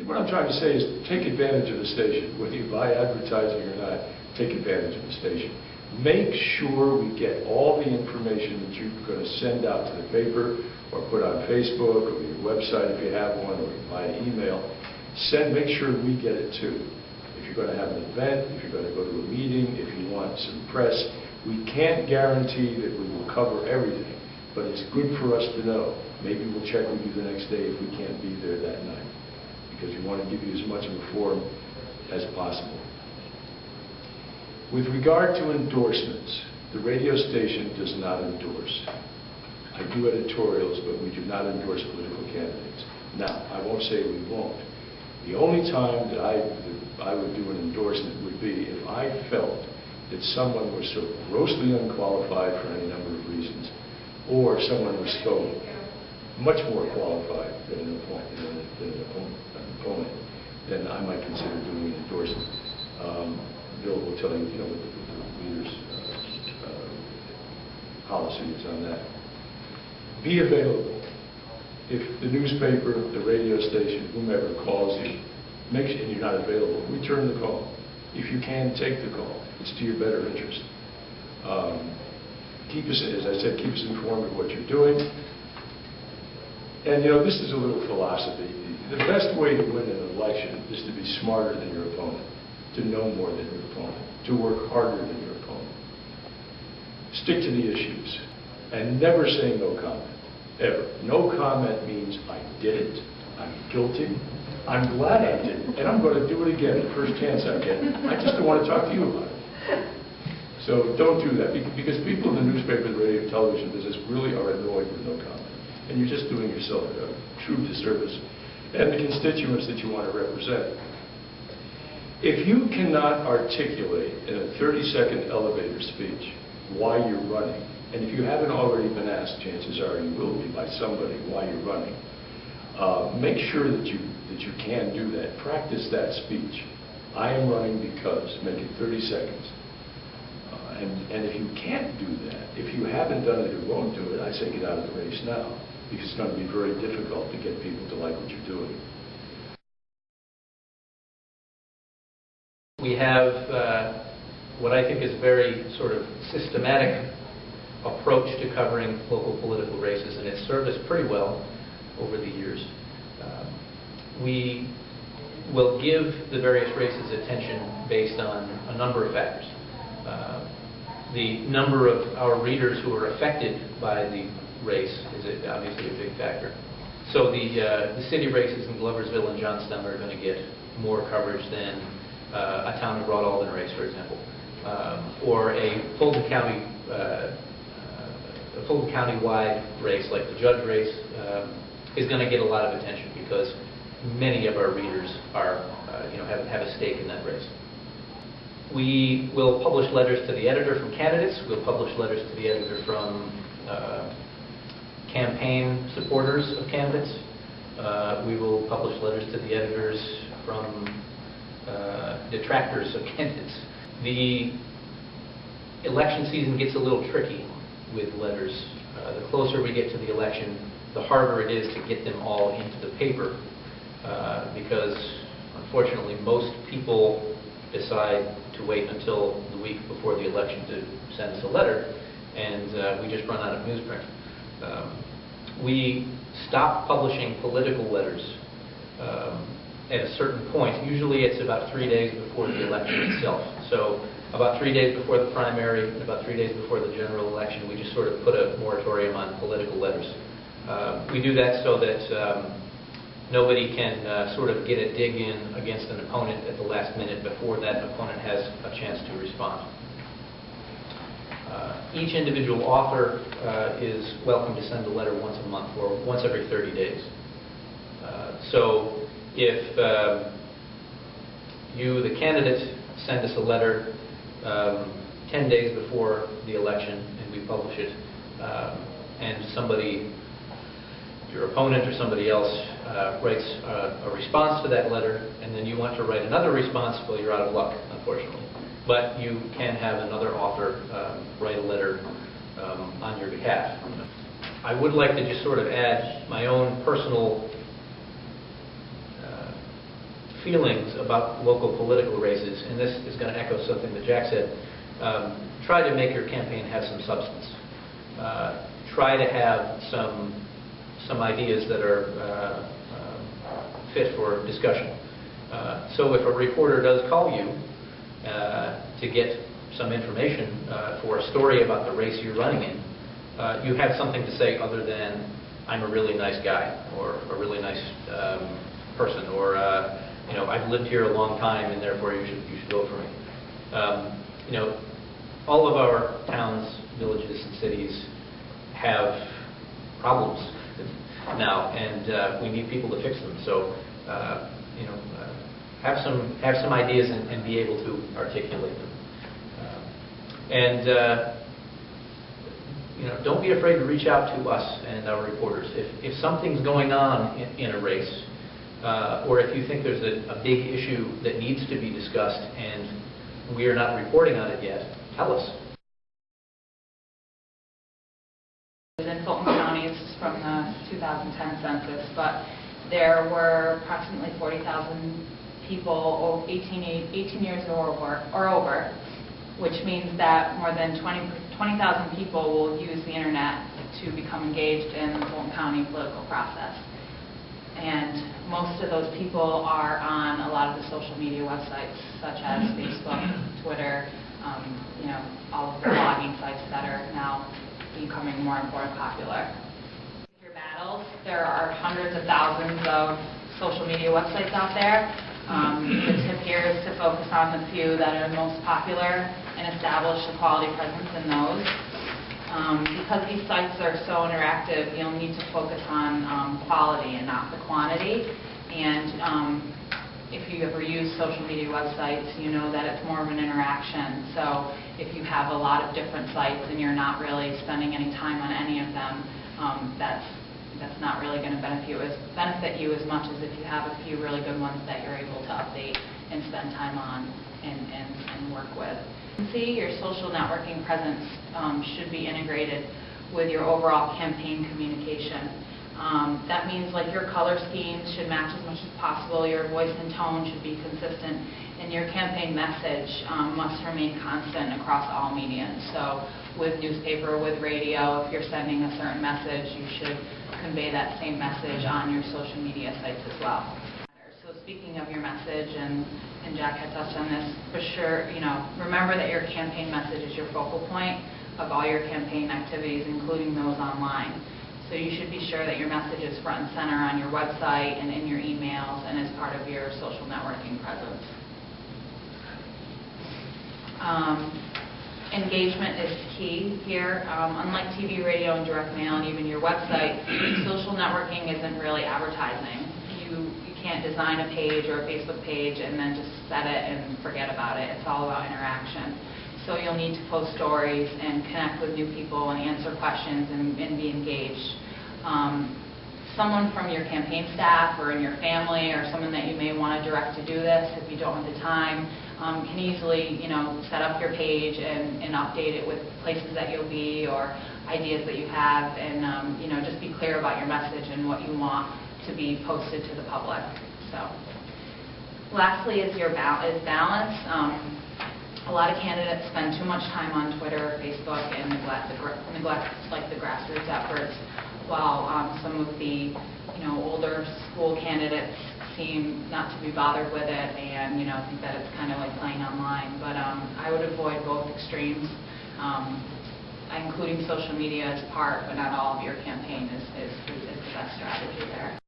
What I'm trying to say is take advantage of the station. Whether you buy advertising or not, take advantage of the station. Make sure we get all the information that you're going to send out to the paper or put on Facebook or your website if you have one, or by email. Make sure we get it too. If you're going to have an event, if you're going to go to a meeting, if you want some press, we can't guarantee that we will cover everything, but it's good for us to know. Maybe we'll check with you the next day if we can't be there that night, because we want to give you as much of a forum as possible. With regard to endorsements, the radio station does not endorse. I do editorials, but we do not endorse political candidates. Now, I won't say we won't. The only time that I would do an endorsement would be if I felt that someone was so grossly unqualified for any number of reasons, or someone was so much more qualified than an opponent, then I might consider doing an endorsement. Bill will tell you, what the leader's policy is on that. Be available. If the newspaper, the radio station, whomever calls you, and you're not available, return the call. If you can, take the call. It's to your better interest. Keep us, as I said, keep us informed of what you're doing. And this is a little philosophy. The best way to win an election is to be smarter than your opponent, to know more than your opponent, to work harder than your opponent. Stick to the issues, and never say no comment, ever. No comment means I did it, I'm guilty, I'm glad I did it, and I'm going to do it again the first chance I get. I just don't want to talk to you about it. So don't do that, because people in the newspaper, the radio, television business really are annoyed with no comment. And you're just doing yourself a true disservice, and the constituents that you want to represent. If you cannot articulate in a 30-second elevator speech why you're running, and if you haven't already been asked, chances are you will be by somebody why you're running, make sure that you can do that. Practice that speech. I am running because, make it 30 seconds. And if you can't do that, if you haven't done it or won't do it, I say get out of the race now, because it's going to be very difficult to get people to like what you're doing. We have what I think is a very sort of systematic approach to covering local political races, and it's served us pretty well over the years. We will give the various races attention based on a number of factors. The number of our readers who are affected by the race is obviously a big factor. So the city races in Gloversville and Johnstown are going to get more coverage than a town and Broad Alden race, for example, or a Fulton County-wide race like the judge race is going to get a lot of attention because many of our readers are, have a stake in that race. We will publish letters to the editor from candidates. We'll publish letters to the editor from campaign supporters of candidates. We will publish letters to the editors from detractors of candidates. The election season gets a little tricky with letters. The closer we get to the election, the harder it is to get them all into the paper because, unfortunately, most people decide to wait until the week before the election to send us a letter, and we just run out of newsprint. We stop publishing political letters at a certain point. Usually it's about 3 days before the election itself. So about 3 days before the primary and about 3 days before the general election, we just sort of put a moratorium on political letters. We do that so that nobody can sort of get a dig in against an opponent at the last minute before that opponent has a chance to respond. Each individual author is welcome to send a letter once a month or once every 30 days. So if you, the candidate, send us a letter 10 days before the election and we publish it, and somebody, your opponent or somebody else, writes a response to that letter, and then you want to write another response, well, you're out of luck, unfortunately. But you can have another author write a letter on your behalf. I would like to just sort of add my own personal feelings about local political races, and this is going to echo something that Jack said, try to make your campaign have some substance. Try to have some ideas that are fit for discussion. So if a reporter does call you to get some information for a story about the race you're running in, you have something to say other than, I'm a really nice guy, or a really nice person, or I've lived here a long time and therefore you should vote for me. All of our towns, villages, and cities have problems now, and we need people to fix them. So, have some ideas and be able to articulate them. Don't be afraid to reach out to us and our reporters. If something's going on in a race, or if you think there's a big issue that needs to be discussed and we are not reporting on it yet, tell us. In Fulton County, this is from the 2010 census, but there were approximately 40,000 people 18 years or over, which means that more than 20,000 people will use the internet to become engaged in the Fulton County political process. And most of those people are on a lot of the social media websites, such as Facebook, Twitter, all of the blogging sites that are now becoming more and more popular. Your battles, there are hundreds of thousands of social media websites out there. The tip here is to focus on the few that are most popular and establish a quality presence in those. Because these sites are so interactive, you'll need to focus on quality and not the quantity. And if you ever use social media websites, you know that it's more of an interaction. So if you have a lot of different sites and you're not really spending any time on any of them, that's not really going to benefit you as much as if you have a few really good ones that you're able to update and spend time on and work with. See, your social networking presence should be integrated with your overall campaign communication. That means like your color schemes should match as much as possible, your voice and tone should be consistent, and your campaign message must remain constant across all media. So with newspaper, with radio, if you're sending a certain message, you should convey that same message on your social media sites as well. So speaking of your message, and Jack had touched on this, for sure, remember that your campaign message is your focal point of all your campaign activities, including those online. So you should be sure that your message is front and center on your website and in your emails and as part of your social networking presence. Engagement is key here. Unlike TV, radio, and direct mail, and even your website, social networking isn't really advertising. You can't design a page or a Facebook page and then just set it and forget about it. It's all about interaction. So you'll need to post stories and connect with new people and answer questions and be engaged. Someone from your campaign staff or in your family or someone that you may want to direct to do this, if you don't have the time, can easily set up your page and update it with places that you'll be or ideas that you have, and just be clear about your message and what you want to be posted to the public. So, lastly is balance. A lot of candidates spend too much time on Twitter or Facebook and neglect like the grassroots efforts, while some of the older school candidates seem not to be bothered with it and think that it's kind of like playing online. But I would avoid both extremes. Including social media as part, but not all of your campaign is the best strategy there.